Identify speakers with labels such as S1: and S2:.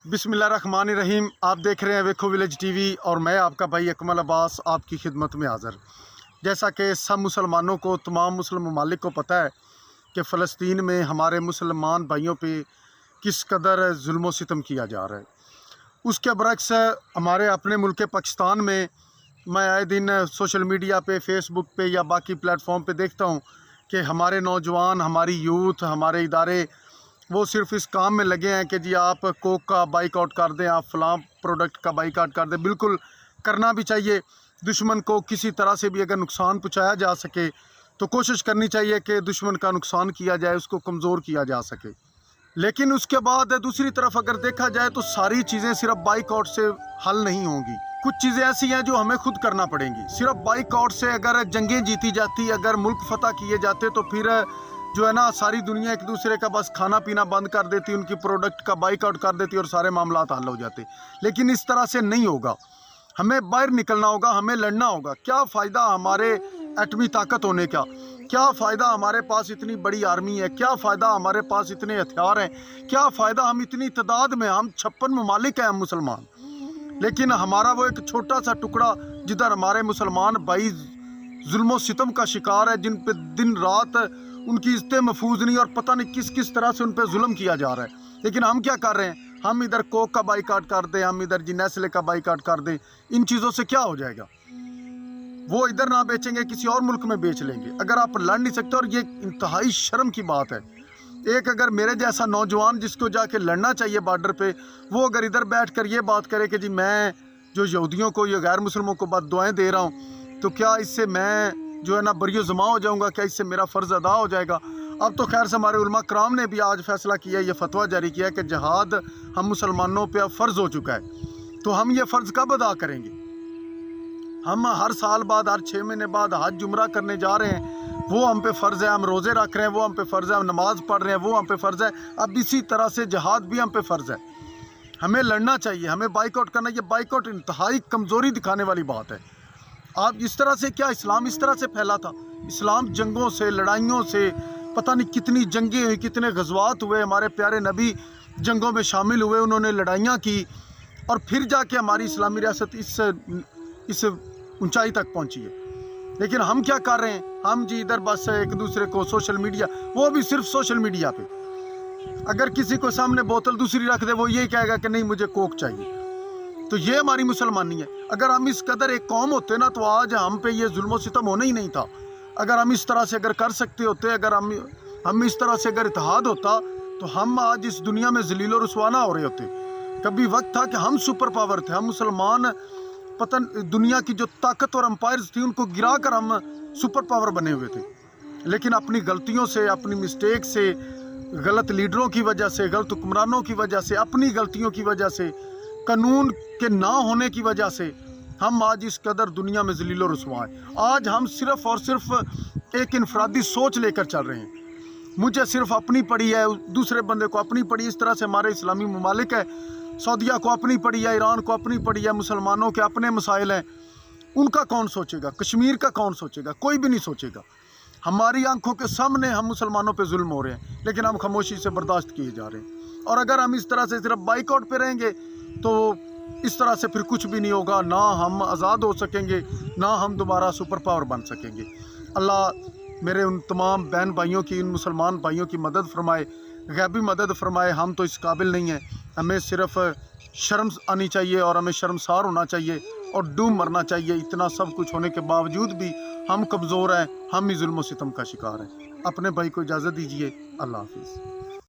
S1: बिस्मिल्लाहिर्रहमानिर्रहीम। आप देख रहे हैं वेखो विलेज टीवी और मैं आपका भाई अकमल अब्बास आपकी खिदमत में हाज़िर। जैसा कि सब मुसलमानों को, तमाम मुस्लिम ममालिक को पता है कि फ़लस्तीन में हमारे मुसलमान भाइयों पे किस कदर जुल्म सितम किया जा रहा है। उसके बरक्स हमारे अपने मुल्क पाकिस्तान में मैं आए दिन सोशल मीडिया पे, फेसबुक पे या बाकी प्लेटफॉर्म पे देखता हूँ कि हमारे नौजवान, हमारी यूथ, हमारे इदारे वो सिर्फ इस काम में लगे हैं कि जी आप कोक का बाइकआउट कर दें, आप फ़लाँ प्रोडक्ट का बाइकआउट कर दें। बिल्कुल करना भी चाहिए। दुश्मन को किसी तरह से भी अगर नुकसान पहुंचाया जा सके तो कोशिश करनी चाहिए कि दुश्मन का नुकसान किया जाए, उसको कमज़ोर किया जा सके। लेकिन उसके बाद दूसरी तरफ अगर देखा जाए तो सारी चीज़ें सिर्फ बाइकआउट से हल नहीं होंगी। कुछ चीज़ें ऐसी हैं जो हमें खुद करना पड़ेंगी। सिर्फ बाइकआउट से अगर जंगें जीती जाती, अगर मुल्क फतह किए जाते तो फिर जो है ना सारी दुनिया एक दूसरे का बस खाना पीना बंद कर देती, उनकी प्रोडक्ट का बाइकआउट कर देती और सारे मामला हल हो जाते। लेकिन इस तरह से नहीं होगा। हमें बाहर निकलना होगा, हमें लड़ना होगा। क्या फ़ायदा हमारे एटमी ताकत होने का, क्या फ़ायदा हमारे पास इतनी बड़ी आर्मी है, क्या फ़ायदा हमारे पास इतने हथियार हैं, क्या फ़ायदा हम इतनी तादाद में, हम 56 ममालिक हैं हम मुसलमान, लेकिन हमारा वो एक छोटा सा टुकड़ा जिधर हमारे मुसलमान भाई जुल्म सितम का शिकार है, जिन पे दिन रात उनकी इज्जतें महफूज नहीं और पता नहीं किस किस तरह से उन पर जुल्म किया जा रहा है। लेकिन हम क्या कर रहे हैं? हम इधर कोक का बाइकआउट कर दें, हम इधर जी नेस्ले का बाइकआउट कर दें। इन चीज़ों से क्या हो जाएगा? वो इधर ना बेचेंगे, किसी और मुल्क में बेच लेंगे। अगर आप लड़ नहीं सकते, और ये इंतहाई शर्म की बात है। एक अगर मेरे जैसा नौजवान जिसको जाके लड़ना चाहिए बॉर्डर पे, वो अगर इधर बैठ कर ये बात करे कि जी मैं जो यहूदियों को या गैर मुसलमानों को बद्दुआएं दे रहा हूँ, तो क्या इससे मैं जो है ना बरियो जमा हो जाऊँगा? क्या इससे मेरा फ़र्ज़ अदा हो जाएगा? अब तो खैर से हमारे उलमा कराम ने भी आज फैसला किया, ये फतवा जारी किया कि जहाद हम मुसलमानों पे अब फ़र्ज़ हो चुका है। तो हम ये फ़र्ज़ कब अदा करेंगे? हम हर साल बाद, हर 6 महीने बाद हज उम्रा करने जा रहे हैं, वो हम पे फ़र्ज़ है। हम रोज़े रख रहे हैं, वो हम पे फ़र्ज़ है। हम नमाज़ पढ़ रहे हैं, वो हम पे फ़र्ज़ है। अब इसी तरह से जहाद भी हम पे फ़र्ज़ है। हमें लड़ना चाहिए, हमें बाइकआउट करना। ये बाइकआउट इंतहाई कमज़ोरी दिखाने वाली बात है। आप इस तरह से, क्या इस्लाम इस तरह से फैला था? इस्लाम जंगों से, लड़ाइयों से, पता नहीं कितनी जंगें हुई, कितने गज़वात हुए। हमारे प्यारे नबी जंगों में शामिल हुए, उन्होंने लड़ाइयाँ की और फिर जाके हमारी इस्लामी रियासत इस ऊंचाई तक पहुंची है। लेकिन हम क्या कर रहे हैं? हम जी इधर बस एक दूसरे को सोशल मीडिया, वो भी सिर्फ सोशल मीडिया पे, अगर किसी को सामने बोतल दूसरी रख दे, वो यही कहेगा कि नहीं मुझे कोक चाहिए। तो ये हमारी मुसलमानी है। अगर हम इस कदर एक कौम होते ना, तो आज हम पे ये जुल्म सितम होना ही नहीं था। अगर हम इस तरह से अगर कर सकते होते, अगर हम इस तरह से अगर इत्तेहाद होता, तो हम आज इस दुनिया में जलील और रुसवा ना हो रहे होते। कभी वक्त था कि हम सुपर पावर थे, हम मुसलमान पता दुनिया की जो ताकत और एम्पायर्स थी उनको गिरा कर हम सुपर पावर बने हुए थे। लेकिन अपनी गलतियों से, अपनी मिस्टेक से, गलत लीडरों की वजह से, गलत हुक्मरानों की वजह से, अपनी गलतियों की वजह से, कानून के ना होने की वजह से हम आज इस कदर दुनिया में ज़लील और रुसवा हैं। आज हम सिर्फ़ और सिर्फ एक इनफरादी सोच लेकर चल रहे हैं। मुझे सिर्फ अपनी पड़ी है, दूसरे बंदे को अपनी पड़ी। इस तरह से हमारे इस्लामी ममालिक है, सऊदीया को अपनी पड़ी है, ईरान को अपनी पड़ी है, मुसलमानों के अपने मसाइल हैं। उनका कौन सोचेगा? कश्मीर का कौन सोचेगा? कोई भी नहीं सोचेगा। हमारी आंखों के सामने हम मुसलमानों पे जुल्म हो रहे हैं, लेकिन हम खामोशी से बर्दाश्त किए जा रहे हैं। और अगर हम इस तरह से सिर्फ बाइकआउट पे रहेंगे तो इस तरह से फिर कुछ भी नहीं होगा। ना हम आज़ाद हो सकेंगे, ना हम दोबारा सुपर पावर बन सकेंगे। अल्लाह मेरे उन तमाम बहन भाइयों की, इन मुसलमान भाइयों की मदद फरमाए, गैबी मदद फरमाए। हम तो इस काबिल नहीं हैं। हमें सिर्फ शर्म आनी चाहिए और हमें शर्मसार होना चाहिए और डूब मरना चाहिए। इतना सब कुछ होने के बावजूद भी हम कमज़ोर हैं, हम ही जुल्म सितम का शिकार हैं। अपने भाई को इजाज़त दीजिए। अल्लाह हाफिज़।